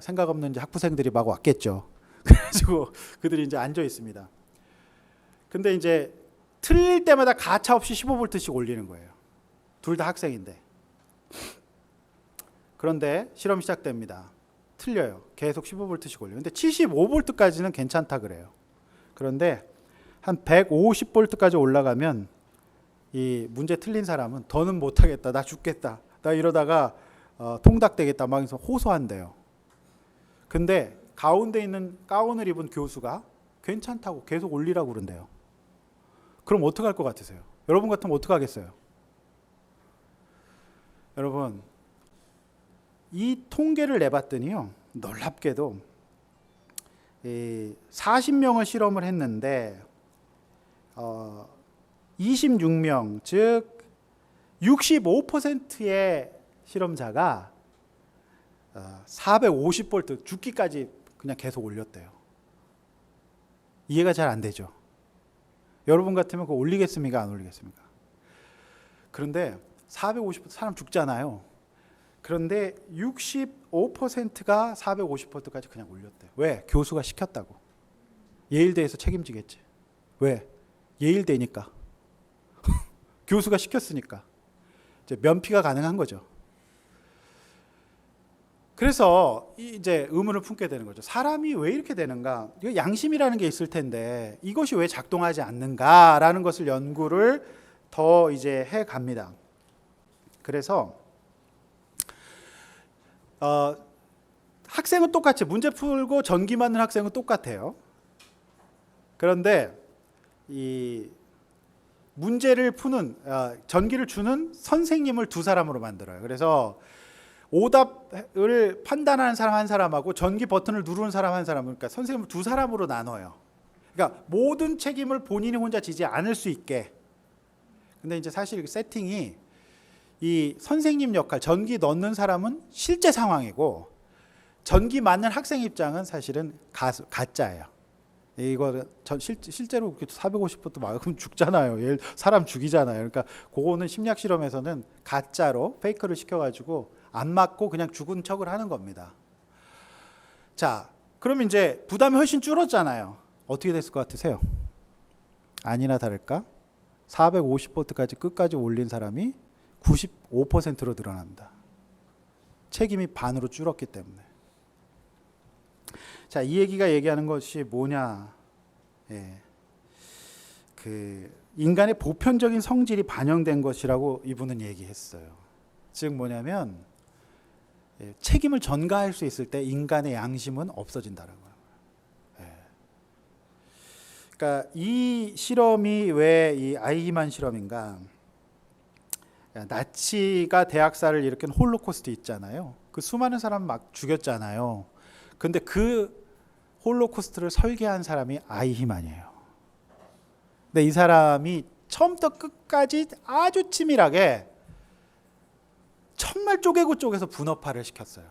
생각 없는 이제 학부생들이 막 왔겠죠. 그래가지고 그들이 이제 앉아 있습니다. 근데 이제 틀릴 때마다 가차 없이 15V씩 올리는 거예요. 둘 다 학생인데. 그런데 실험이 시작됩니다. 틀려요. 계속 15V씩 올려요. 근데 75V까지는 괜찮다 그래요. 그런데 한 150V까지 올라가면 이 문제 틀린 사람은 더는 못하겠다. 나 죽겠다. 나 이러다가 통닭되겠다. 막 해서 호소한대요. 근데 가운데 있는 가운을 입은 교수가 괜찮다고 계속 올리라고 그런대요. 그럼 어떡할 것 같으세요? 여러분 같으면 어떡하겠어요? 여러분, 이 통계를 내봤더니요, 놀랍게도 40명을 실험을 했는데 26명, 즉 65%의 실험자가 450V 죽기까지 그냥 계속 올렸대요. 이해가 잘 안 되죠? 여러분 같으면 그거 올리겠습니까? 안 올리겠습니까? 그런데 450V 사람 죽잖아요. 그런데 65%가 450V까지 그냥 올렸대요. 왜? 교수가 시켰다고. 예일대에서 책임지겠지. 왜? 예일대니까. 교수가 시켰으니까. 이제 면피가 가능한 거죠. 그래서 이제 의문을 품게 되는 거죠. 사람이 왜 이렇게 되는가? 이거 양심이라는 게 있을 텐데 이것이 왜 작동하지 않는가라는 것을 연구를 더 이제 해 갑니다. 그래서 학생은 똑같이 문제 풀고 전기 맞는 학생은 똑같아요. 그런데 이 문제를 푸는 전기를 주는 선생님을 2사람으로 만들어요. 그래서 오답을 판단하는 사람 한 사람하고 전기 버튼을 누르는 사람 한 사람, 그러니까 선생님을 2사람으로 나눠요. 그러니까 모든 책임을 본인이 혼자 지지 않을 수 있게. 근데 이제 사실 세팅이 이 선생님 역할, 전기 넣는 사람은 실제 상황이고 전기 맞는 학생 입장은 사실은 가짜예요. 이거 실제로 450V 막으면 죽잖아요. 사람 죽이잖아요. 그러니까 그거는 심리학 실험에서는 가짜로 페이크를 시켜가지고 안 맞고 그냥 죽은 척을 하는 겁니다. 자, 그럼 이제 부담이 훨씬 줄었잖아요. 어떻게 됐을 것 같으세요? 아니나 다를까 450V까지 끝까지 올린 사람이 95%로 늘어납니다. 책임이 반으로 줄었기 때문에. 자, 이 얘기가 얘기하는 것이 뭐냐? 인간의 보편적인 성질이 반영된 것이라고 이분은 얘기했어요. 즉 뭐냐면 책임을 전가할 수 있을 때 인간의 양심은 없어진다는 거예요. 그러니까 이 실험이 왜 이 아이히만 실험인가? 나치가 대학살을 일으킨 홀로코스트 있잖아요. 그 수많은 사람 막 죽였잖아요. 근데 그 홀로코스트를 설계한 사람이 아이히만이에요. 근데 이 사람이 처음부터 끝까지 아주 치밀하게 정말 쪼개고 쪼개서 분업화를 시켰어요.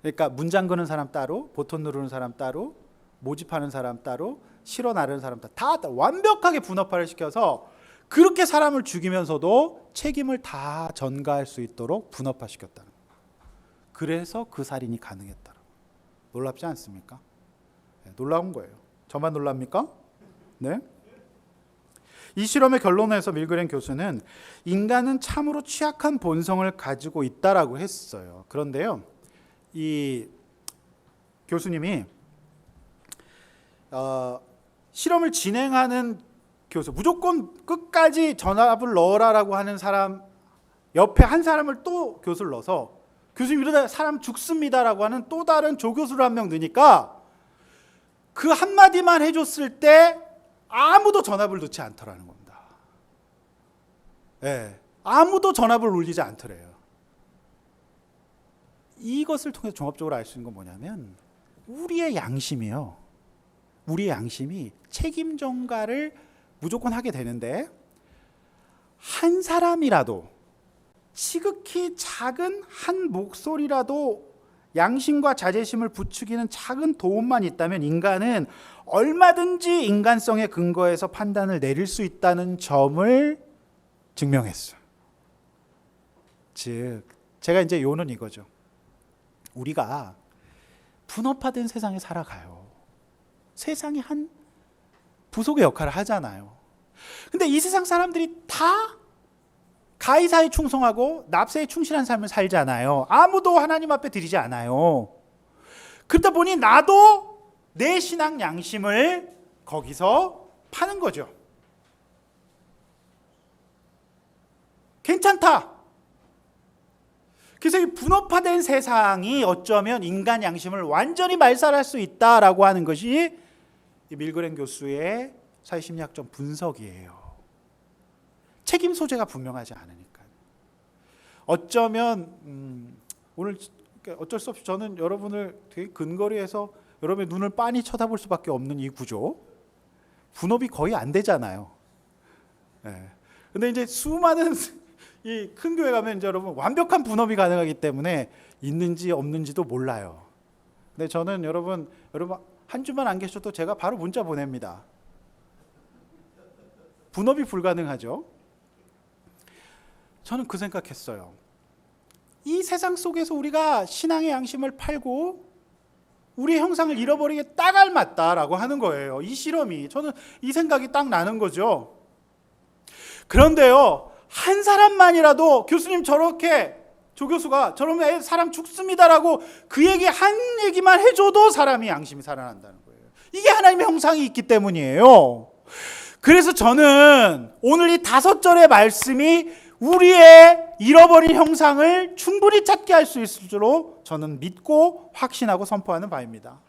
그러니까 문장 그는 사람 따로, 보톤 누르는 사람 따로, 모집하는 사람 따로, 실어 나르는 사람 다 완벽하게 분업화를 시켜서 그렇게 사람을 죽이면서도 책임을 다 전가할 수 있도록 분업화시켰다는 거예요. 그래서 그 살인이 가능했다. 놀랍지 않습니까? 네, 놀라운 거예요. 저만 놀랍니까? 네. 이 실험의 결론에서 밀그렌 교수는 인간은 참으로 취약한 본성을 가지고 있다라고 했어요. 그런데요, 이 교수님이 실험을 진행하는 교수, 무조건 끝까지 전압을 넣어라라고 하는 사람 옆에 한 사람을 또 교수를 넣어서 교수님 이러다 사람 죽습니다라고 하는 또 다른 조교수를 한 명 넣으니까 그 한마디만 해줬을 때 아무도 전압을 넣지 않더라는 겁니다. 네, 아무도 전압을 울리지 않더래요. 이것을 통해서 종합적으로 알 수 있는 건 뭐냐면 우리의 양심이요. 우리의 양심이 책임 전가를 무조건 하게 되는데 한 사람이라도 지극히 작은 한 목소리라도 양심과 자제심을 부추기는 작은 도움만 있다면 인간은 얼마든지 인간성의 근거에서 판단을 내릴 수 있다는 점을 증명했어요. 즉 제가 이제 요는 이거죠. 우리가 분업화된 세상에 살아가요. 세상이 한 부속의 역할을 하잖아요. 근데 이 세상 사람들이 다 가이사에 충성하고 납세에 충실한 삶을 살잖아요. 아무도 하나님 앞에 드리지 않아요. 그러다 보니 나도 내 신앙 양심을 거기서 파는 거죠. 괜찮다. 그래서 이 분업화된 세상이 어쩌면 인간 양심을 완전히 말살할 수 있다라고 하는 것이 이 밀그렌 교수의 사회심리학적 분석이에요. 책임 소재가 분명하지 않으니까. 어쩌면 오늘 어쩔 수 없이 저는 여러분을 되게 근거리에서 여러분의 눈을 빤히 쳐다볼 수밖에 없는 이 구조. 분업이 거의 안 되잖아요. 네. 근데 이제 수많은 이 큰 교회 가면 이제 여러분 완벽한 분업이 가능하기 때문에 있는지 없는지도 몰라요. 근데 저는 여러분 한 주만 안 계셔도 제가 바로 문자 보냅니다. 분업이 불가능하죠. 저는 그 생각했어요. 이 세상 속에서 우리가 신앙의 양심을 팔고 우리의 형상을 잃어버리게 딱 알맞다라고 하는 거예요. 이 실험이. 저는 이 생각이 딱 나는 거죠. 그런데요, 한 사람만이라도 교수님 저렇게 조교수가 저러면 사람 죽습니다라고 그 얘기 한 얘기만 해줘도 사람이 양심이 살아난다는 거예요. 이게 하나님의 형상이 있기 때문이에요. 그래서 저는 오늘 이 5절의 말씀이 우리의 잃어버린 형상을 충분히 찾게 할 수 있을 줄로 저는 믿고 확신하고 선포하는 바입니다.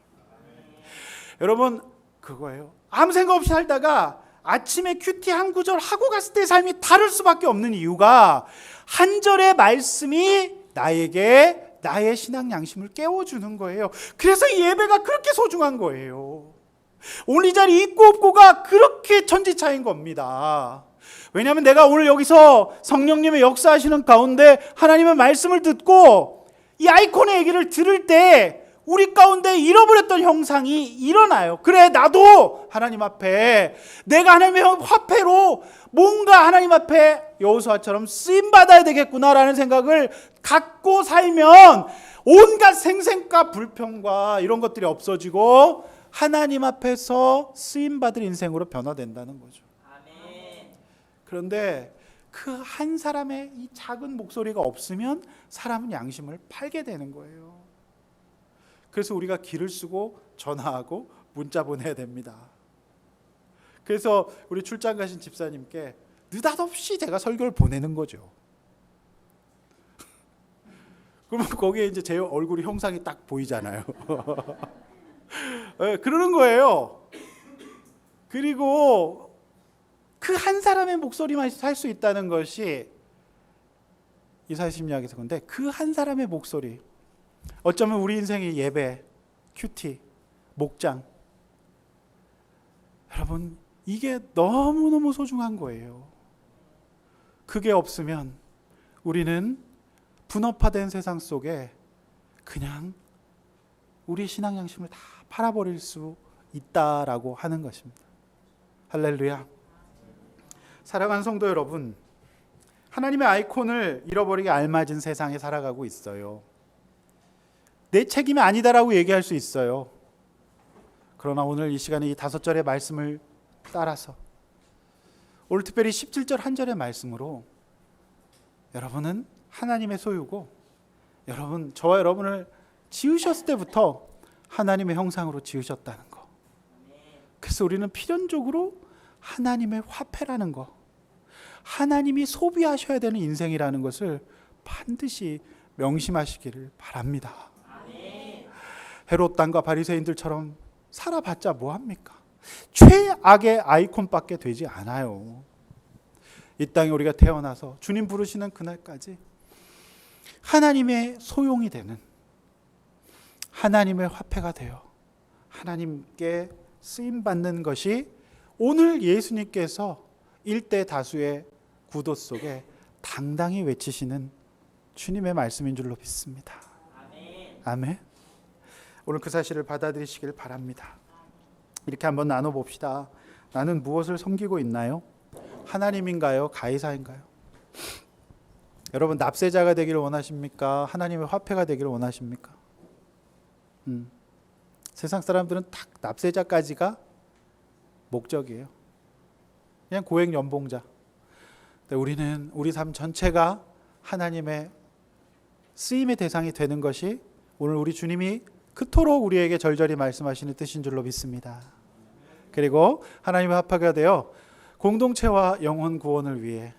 여러분 그거예요. 아무 생각 없이 살다가 아침에 큐티 한 구절 하고 갔을 때 삶이 다를 수밖에 없는 이유가 한 절의 말씀이 나에게 나의 신앙 양심을 깨워주는 거예요. 그래서 이 예배가 그렇게 소중한 거예요. 오늘 이 자리 있고 없고가 그렇게 천지차이인 겁니다. 왜냐하면 내가 오늘 여기서 성령님의 역사하시는 가운데 하나님의 말씀을 듣고 이 아이콘의 얘기를 들을 때 우리 가운데 잃어버렸던 형상이 일어나요. 그래 나도 하나님 앞에 내가 하나님의 화폐로 뭔가 하나님 앞에 여호수아처럼 쓰임받아야 되겠구나라는 생각을 갖고 살면 온갖 생생과 불평과 이런 것들이 없어지고 하나님 앞에서 쓰임받을 인생으로 변화된다는 거죠. 그런데 그 한 사람의 이 작은 목소리가 없으면 사람은 양심을 팔게 되는 거예요. 그래서 우리가 기를 쓰고 전화하고 문자 보내야 됩니다. 그래서 우리 출장 가신 집사님께 느닷없이 제가 설교를 보내는 거죠. 그러면 거기에 이제 제 얼굴이 형상이 딱 보이잖아요. 네, 그러는 거예요. 그리고 그 한 사람의 목소리만 살 수 있다는 것이 이사야심리학에서 근데 그 한 사람의 목소리 어쩌면 우리 인생의 예배, 큐티, 목장 여러분 이게 너무너무 소중한 거예요. 그게 없으면 우리는 분업화된 세상 속에 그냥 우리 신앙 양심을 다 팔아버릴 수 있다라고 하는 것입니다. 할렐루야. 사랑하는 성도 여러분, 하나님의 아이콘을 잃어버리게 알맞은 세상에 살아가고 있어요. 내 책임이 아니다라고 얘기할 수 있어요. 그러나 오늘 이 시간에 이 5절의 말씀을 따라서 오늘 특별히 17절 한 절의 말씀으로 여러분은 하나님의 소유고 여러분, 저와 여러분을 지으셨을 때부터 하나님의 형상으로 지으셨다는 거. 그래서 우리는 필연적으로 하나님의 화폐라는 거, 하나님이 소비하셔야 되는 인생이라는 것을 반드시 명심하시기를 바랍니다. 헤롯 당과 바리새인들처럼 살아봤자 뭐합니까? 최악의 아이콘밖에 되지 않아요. 이 땅에 우리가 태어나서 주님 부르시는 그날까지 하나님의 소용이 되는, 하나님의 화폐가 되어 하나님께 쓰임받는 것이 오늘 예수님께서 일대 다수의 구도 속에 당당히 외치시는 주님의 말씀인 줄로 믿습니다. 아멘. 오늘 그 사실을 받아들이시길 바랍니다. 이렇게 한번 나눠봅시다. 나는 무엇을 섬기고 있나요? 하나님인가요? 가이사인가요? 여러분, 납세자가 되기를 원하십니까? 하나님의 화폐가 되기를 원하십니까? 세상 사람들은 딱 납세자까지가 목적이에요. 그냥 고액 연봉자. 우리는 우리 삶 전체가 하나님의 쓰임의 대상이 되는 것이 오늘 우리 주님이 그토록 우리에게 절절히 말씀하시는 뜻인 줄로 믿습니다. 그리고 하나님의 화폐가 되어 공동체와 영혼 구원을 위해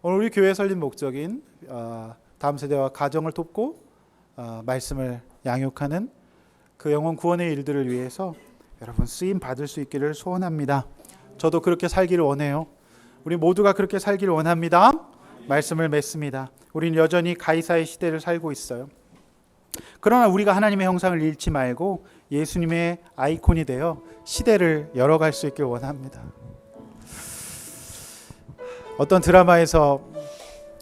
오늘 우리 교회 설립 목적인 다음 세대와 가정을 돕고 말씀을 양육하는 그 영혼 구원의 일들을 위해서 여러분 쓰임 받을 수 있기를 소원합니다. 저도 그렇게 살기를 원해요. 우리 모두가 그렇게 살기를 원합니다. 말씀을 맺습니다. 우리는 여전히 가이사의 시대를 살고 있어요. 그러나 우리가 하나님의 형상을 잃지 말고 예수님의 아이콘이 되어 시대를 열어갈 수 있길 원합니다. 어떤 드라마에서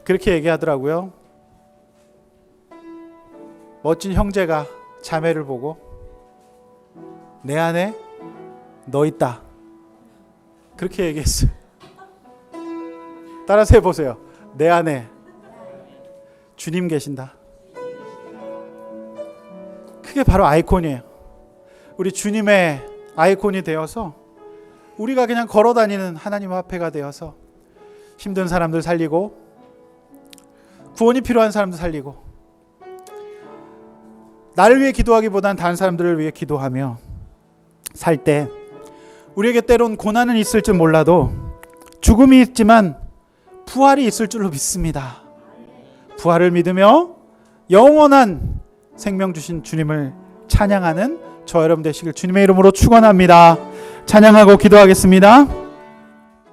그렇게 얘기하더라고요. 멋진 형제가 자매를 보고 내 안에 너 있다, 그렇게 얘기했어요. 따라서 해보세요. 내 안에 주님 계신다. 그게 바로 아이콘이에요. 우리 주님의 아이콘이 되어서 우리가 그냥 걸어다니는 하나님의 화폐가 되어서 힘든 사람들 살리고 구원이 필요한 사람들 살리고 나를 위해 기도하기보다는 다른 사람들을 위해 기도하며 살 때 우리에게 때론 고난은 있을 줄 몰라도 죽음이 있지만 부활이 있을 줄로 믿습니다. 부활을 믿으며 영원한 생명 주신 주님을 찬양하는 저 여러분 되시길 주님의 이름으로 축원합니다. 찬양하고 기도하겠습니다.